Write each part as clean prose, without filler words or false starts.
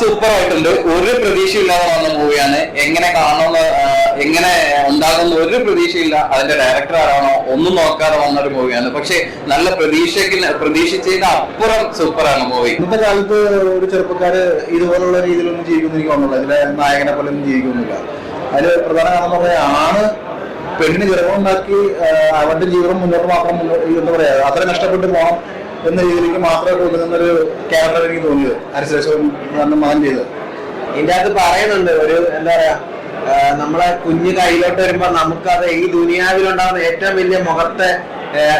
Super ആയിട്ടുണ്ട്. ഒരു പ്രതീക്ഷയില്ലാതെ വന്ന മൂവിയാണ്. എങ്ങനെ കാണുന്ന എങ്ങനെ ഉണ്ടാകുന്ന ഒരു പ്രതീക്ഷയില്ല. അതിന്റെ ഡയറക്ടർ ആരാണോ ഒന്നും നോക്കാതെ വന്നൊരു മൂവിയാണ്. പക്ഷെ നല്ല പ്രതീക്ഷിച്ചതിന് അപ്പുറം സൂപ്പറാണ് മൂവി. ഇന്നത്തെ കാലത്ത് ഒരു ചെറുപ്പക്കാര് ഇതുപോലുള്ള രീതിയിലൊന്നും ജീവിക്കുന്ന എനിക്ക് തോന്നുന്നില്ല. ഇതിലെ നായകനെ പോലെ ഒന്നും ജീവിക്കുന്നില്ല. അതില് പ്രധാന കാരണം പറയാ ആണ് പെണ്ണിന് ഗർഭമുണ്ടാക്കി അവന്റെ ജീവിതം മുന്നോട്ട് മാത്രം എന്താ പറയാ അത്ര നഷ്ടപ്പെട്ട് പോകണം എന്ന രീതിയിലേക്ക് മാത്രമേ കൊടുക്കുന്നൊരു ക്യാരക്ടർ എനിക്ക് തോന്നിയത് അതിനുശേഷം മകൻ ചെയ്തത്. ഇതിന്റെ അകത്ത് പറയുന്നുണ്ട് ഒരു എന്താ പറയാ നമ്മളെ കുഞ്ഞ് കയ്യിലോട്ട് വരുമ്പോ നമുക്കത് ഈ ദുനിയാവിലുണ്ടാകുന്ന ഏറ്റവും വലിയ മുഖത്തെ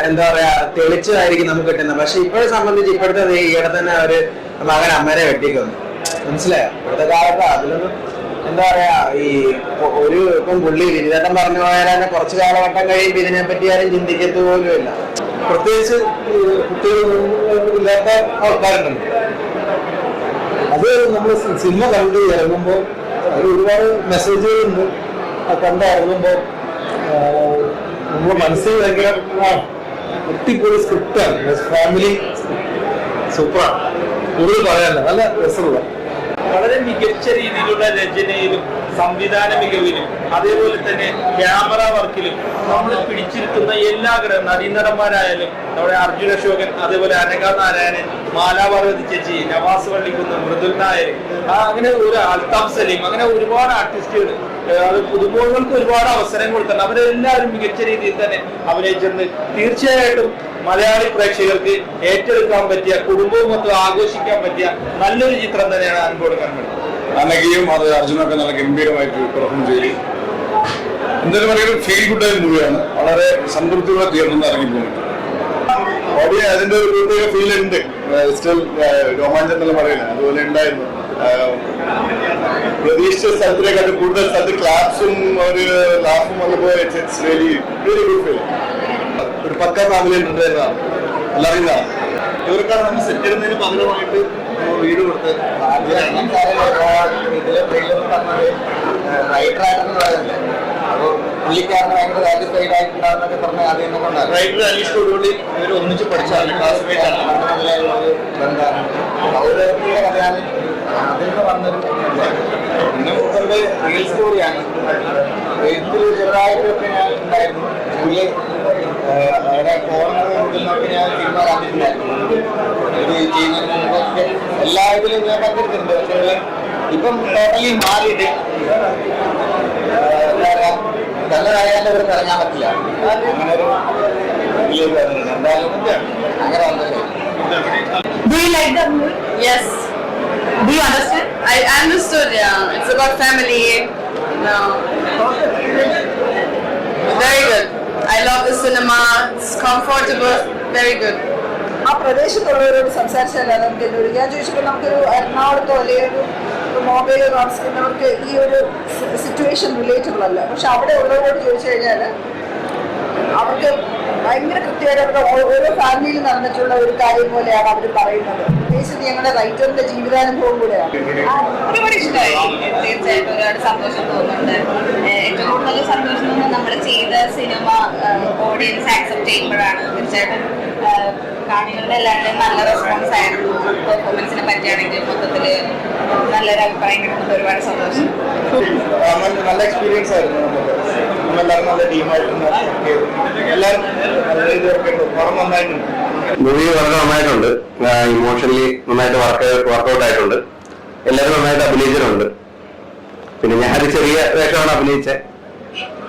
എന്താ പറയാ തെളിച്ചതായിരിക്കും നമുക്ക് കിട്ടുന്നത്. പക്ഷെ ഇപ്പോഴെ സംബന്ധിച്ച് ഇപ്പോഴത്തെ ഈയിടെ തന്നെ ഒരു മകൻ അമ്മേനെ വെട്ടിക്കുന്നു. മനസ്സിലായോ? ഇപ്പോഴത്തെ കാലത്ത് അതിലൊന്നും എന്താ പറയാ ഈ ഒരു ഇപ്പം പുള്ളി വിനിതേട്ടൻ പറഞ്ഞു പോയാൽ തന്നെ കുറച്ച് കാലഘട്ടം കഴിയുമ്പോൾ ഇതിനെ പറ്റി ആരും ചിന്തിക്കത്തു പോലും ഇല്ല. പ്രത്യേകിച്ച് കുട്ടികളില്ലാത്ത ആൾക്കാരുണ്ട്. അത് നമ്മൾ സിനിമ കണ്ട് ഇറങ്ങുമ്പോൾ അതിൽ ഒരുപാട് മെസ്സേജുകളുണ്ട്. കണ്ടിറങ്ങുമ്പോൾ നമ്മുടെ മനസ്സിൽ ഭയങ്കര ഒത്തിപ്പൊരു സ്ക്രിപ്റ്റാണ്. ഫാമിലി സൂപ്പറാണ്. കൂടുതൽ പറയാനില്ല. നല്ല രസമുള്ള വളരെ മികച്ച രീതിയിലുള്ള രചനയിലും സംവിധാന മികവിലും അതേപോലെ തന്നെ ക്യാമറ വർക്കിലും നമ്മൾ പിടിച്ചിരുത്തുന്ന എല്ലാ നടീനടന്മാരായാലും നമ്മുടെ അർജുന അശോകൻ, അതേപോലെ അനഘ നാരായണൻ, മാലാപാർവതി ചേച്ചി, നവാസ് വള്ളിക്കുന്ന്, മൃദുൽ നായർ, അങ്ങനെ ഒരു അൽതാഫ് സലീം, അങ്ങനെ ഒരുപാട് ആർട്ടിസ്റ്റുകൾ അത് പുതുമുഖങ്ങൾക്ക് ഒരുപാട് അവസരം കൊടുത്തിട്ടുണ്ട്. അവരെല്ലാവരും മികച്ച രീതിയിൽ തന്നെ അഭിനയിച്ചിട്ടുണ്ട്. തീർച്ചയായിട്ടും മലയാളി പ്രേക്ഷകർക്ക് ഏറ്റെടുക്കാൻ പറ്റിയ കുടുംബവും മൊത്തം ആഘോഷിക്കാൻ പറ്റിയ നല്ലൊരു ചിത്രം തന്നെയാണ് അനുഭവം. അനഘയും അത് അർജുനൊക്കെ നല്ല ഗംഭീരമായിട്ട് പെർഫോം ചെയ്തു. എന്തായാലും പറയുന്നത് ഫീൽ ഗുഡ് മൂവിയാണ്. വളരെ സംതൃപ്തിയോടെ തിയേറ്ററിൽ നിന്ന് ഇറങ്ങിപ്പോകുന്നു. ഓഡിയോ അതിന്റെ ഒരു പ്രത്യേക ഫീൽ ഉണ്ട്. സ്റ്റിൽ രോമാഞ്ചം എന്നുള്ള പറയുന്നത് അതുപോലെ ഉണ്ടായിരുന്നു. പ്രതീക്ഷിച്ച സ്ഥലത്തിനെക്കാട്ടും കൂടുതൽ സ്ഥലത്ത് ക്ലാപ്സും ഒരു ലാഫും വന്നപ്പോൾ it's really very good feel. ഒരു പക്ക ഫാമിലി എന്റർടൈനറാണ്. എല്ലാവരും ഇവർക്കാണ് നമ്മൾ സെറ്റ് ഇടുന്നതിന് പകരമായിട്ട് വീട് കൊടുത്ത് റൈറ്ററായിട്ടെന്ന് പറയുന്നത് അപ്പോൾ പുള്ളിക്കാരന് ഭയങ്കര സാറ്റിസ്ഫൈഡ് ആയിട്ടുണ്ടാകുന്നൊക്കെ പറഞ്ഞ ആദ്യം കൊണ്ടാണ്. റൈറ്റർ അനീഷ് കൊടുകൂടി ഇവർ ഒന്നിച്ച് പഠിച്ചാണ്, ക്ലാസ്മേറ്റ് ആണ്. സൗരഭ്യ കഥയാണ്. അതിൽ നിന്ന് വന്നൊരു പിന്നെ മൂപ്പരുടെ റിയൽ സ്റ്റോറിയാണ്. എഴുത്തിൽ ചെറുതായിട്ടൊക്കെ ഞാൻ ഉണ്ടായിരുന്നു. പുള്ളി അവിടെ കോർണർ നോക്കി ഞാൻ സിനിമ കണ്ടിട്ടുണ്ടായിരുന്നു. ഇത് ചെയ്യുന്നതിന് മുമ്പൊക്കെ എല്ലാ ഇതിലും ഞാൻ പങ്കെടുത്തിട്ടുണ്ട്. പക്ഷേ ഇപ്പം ടോട്ടലി മാറിയിട്ട് എന്താ പറയാ നല്ല കാര്യമായിട്ട് ഇവർക്ക് ഇറങ്ങാൻ പറ്റില്ല. അങ്ങനെ ഒരു എന്തായാലും അങ്ങനെ വന്നത്. Do you like that movie? Yes. Do you understand? I understood. Yeah, it's about family. No. Very good. I love the cinema. It's comfortable. Very good. ആ പ്രദേശത്തുള്ളവരോട് സംസാരിച്ചാൽ നമുക്ക് ഞാൻ ചോദിച്ചപ്പോൾ നമുക്കൊരു എറണാകുളത്തോ അല്ലെങ്കിൽ ഒരു മൊബൈൽ താമസിക്കുന്നവർക്ക് ഈ ഒരു സിറ്റുവേഷൻ റിലേറ്റബിൾ അല്ല. പക്ഷെ അവിടെ ഉള്ളവരോട് ചോദിച്ചു കഴിഞ്ഞാൽ അവർക്ക് ഭയങ്കര കൃത്യമായിട്ട് അവരുടെ ഓരോ ഫാമിലിയിൽ നടന്നിട്ടുള്ള ഒരു കാര്യം പോലെയാണ് അവർ പറയുന്നത്. പ്രത്യേകിച്ച് ഞങ്ങളുടെ റൈറ്ററിന്റെ ജീവിതാനുഭവം കൂടെയാണ്. ഒരുപാട് ഇഷ്ടമായി. തീർച്ചയായിട്ടും ഒരുപാട് സന്തോഷം തോന്നുന്നുണ്ട്. ഏറ്റവും കൂടുതൽ സന്തോഷം തോന്നുന്നത് നമ്മൾ ചെയ്ത സിനിമ ഓഡിയൻസ് ആക്സെപ്റ്റ് ചെയ്യുമ്പോഴാണ്. തീർച്ചയായിട്ടും കാണികളുടെ എല്ലാവരുടെയും നല്ല റെസ്പോൺസ് ആയിരുന്നു. പെർഫോമൻസിനെ പറ്റിയാണെങ്കിൽ മൊത്തത്തില് നല്ലൊരു അഭിപ്രായം കിട്ടുന്നത് ഒരുപാട് സന്തോഷം. നല്ല എക്സ്പീരിയൻസ് ആയിരുന്നു. നമ്മളെല്ലാവരും നല്ല ടീമായിട്ടുണ്ട്. എല്ലാവരും നന്നായിട്ടുണ്ട്. മൂവി വളരെ നന്നായിട്ടുണ്ട്. ഇമോഷണലി നന്നായിട്ട് വർക്കൗട്ട് ആയിട്ടുണ്ട്. എല്ലാവരും നന്നായിട്ട് അഭിനയിച്ചിട്ടുണ്ട്. പിന്നെ ഞാനൊരു ചെറിയ വേഷമാണ് അഭിനയിച്ചത്.